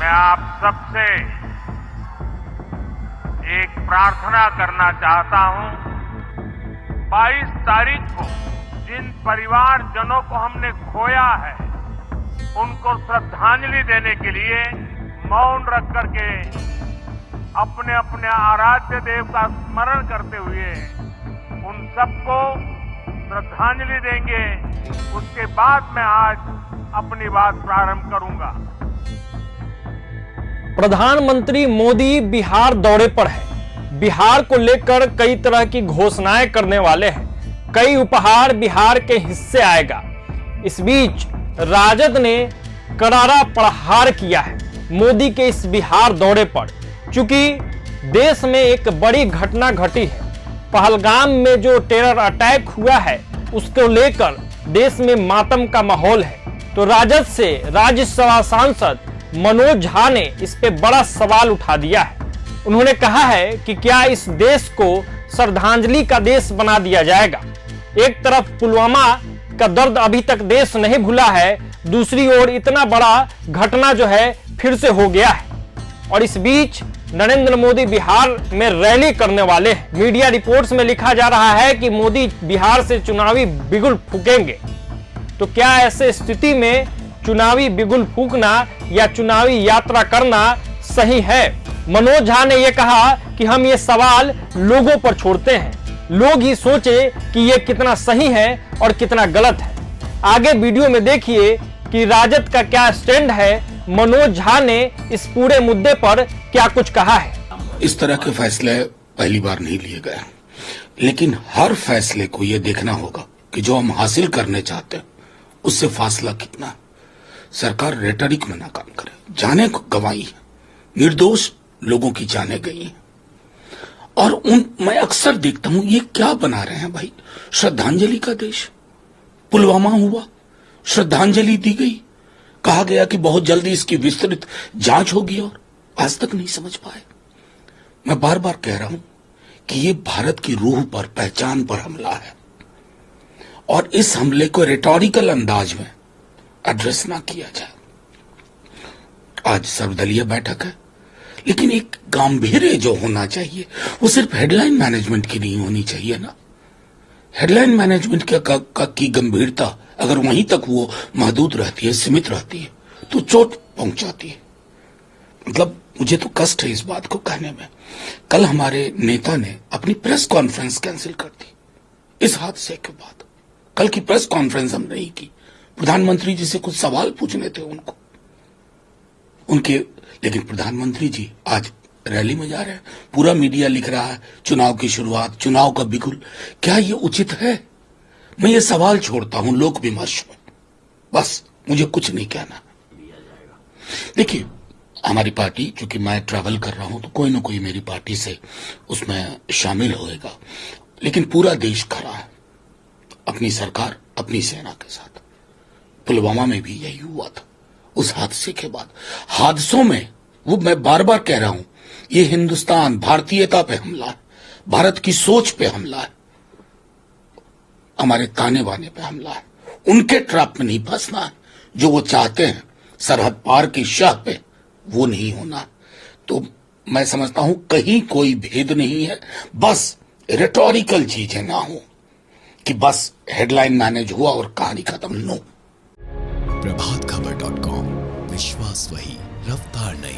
मैं आप सबसे एक प्रार्थना करना चाहता हूं। 22 तारीख को जिन परिवारजनों को हमने खोया है, उनको श्रद्धांजलि देने के लिए मौन रख करके अपने अपने आराध्य देव का स्मरण करते हुए उन सबको श्रद्धांजलि देंगे। उसके बाद मैं आज अपनी बात प्रारंभ करूंगा। प्रधानमंत्री मोदी बिहार दौरे पर है। बिहार को लेकर कई तरह की घोषणाएं करने वाले हैं। कई उपहार बिहार के हिस्से आएगा। इस बीच राजद ने करारा प्रहार किया है मोदी के इस बिहार दौरे पर, क्योंकि देश में एक बड़ी घटना घटी है। पहलगाम में जो टेरर अटैक हुआ है, उसको लेकर देश में मातम का माहौल है। तो राजद से राज्यसभा सांसद मनोज झा ने इस पे बड़ा सवाल उठा दिया है। उन्होंने कहा है कि क्या इस देश को श्रद्धांजलि का देश बना दिया जाएगा। एक तरफ पुलवामा का दर्द अभी तक देश नहीं भूला है, दूसरी ओर इतना बड़ा घटना जो है फिर से हो गया है। और इस बीच नरेंद्र मोदी बिहार में रैली करने वाले हैं। मीडिया रिपोर्ट्स में लिखा जा रहा है कि मोदी बिहार से चुनावी बिगुल फूकेंगे। तो क्या ऐसे स्थिति में चुनावी बिगुल फूकना या चुनावी यात्रा करना सही है? मनोज झा ने यह कहा कि हम ये सवाल लोगों पर छोड़ते हैं, लोग ही सोचे कि ये कितना सही है और कितना गलत है। आगे वीडियो में देखिए कि राजद का क्या स्टैंड है, मनोज झा ने इस पूरे मुद्दे पर क्या कुछ कहा है। इस तरह के फैसले पहली बार नहीं लिए गए, लेकिन हर फैसले को यह देखना होगा कि जो हम हासिल करने चाहते हैं उससे फासला कितना है। सरकार रेटरिक में ना काम करे। जाने को गवाही है, निर्दोष लोगों की जाने गई हैं। और मैं अक्सर देखता हूं ये क्या बना रहे हैं भाई। श्रद्धांजलि का देश। पुलवामा हुआ, श्रद्धांजलि दी गई, कहा गया कि बहुत जल्दी इसकी विस्तृत जांच होगी, और आज तक नहीं समझ पाए। मैं बार बार कह रहा हूं कि ये भारत की रूह पर, पहचान पर हमला है, और इस हमले को रिटोरिकल अंदाज में एड्रेस ना किया जाए। आज सर्वदलीय बैठक है, लेकिन एक गांभीर्य जो होना चाहिए वो सिर्फ हेडलाइन मैनेजमेंट की नहीं होनी चाहिए ना। हेडलाइन मैनेजमेंट की गंभीरता अगर वहीं तक वो महदूद रहती है, सीमित रहती है, तो चोट पहुंचाती है। मतलब मुझे तो कष्ट है इस बात को कहने में। कल हमारे नेता ने अपनी प्रेस कॉन्फ्रेंस कैंसिल कर दी इस हादसे के बाद। कल की प्रेस कॉन्फ्रेंस हम नहीं की। प्रधानमंत्री जी से कुछ सवाल पूछने थे उनके, लेकिन प्रधानमंत्री जी आज रैली में जा रहे हैं। पूरा मीडिया लिख रहा है चुनाव की शुरुआत, चुनाव का बिगुल। क्या ये उचित है? मैं ये सवाल छोड़ता हूं लोक विमर्श में। बस मुझे कुछ नहीं कहना। देखिए, हमारी पार्टी, चूंकि मैं ट्रैवल कर रहा हूं तो कोई ना कोई मेरी पार्टी से उसमें शामिल होएगा, लेकिन पूरा देश खड़ा है अपनी सरकार, अपनी सेना के साथ। पुलवामा में भी यही हुआ था। उस हादसे के बाद हादसों में वो मैं बार बार कह रहा हूं, ये हिंदुस्तान, भारतीयता पे हमला है, भारत की सोच पे हमला है, हमारे ताने बाने पे हमला है। उनके ट्रैप में नहीं फंसना है। जो वो चाहते हैं सरहद पार की शाह पे, वो नहीं होना। तो मैं समझता हूं कहीं कोई भेद नहीं है। बस रिटोरिकल चीजें ना हो कि बस हेडलाइन मैनेज हुआ और कहानी खत्म। नो। प्रभातखबर.com, विश्वास वही, रफ्तार नहीं।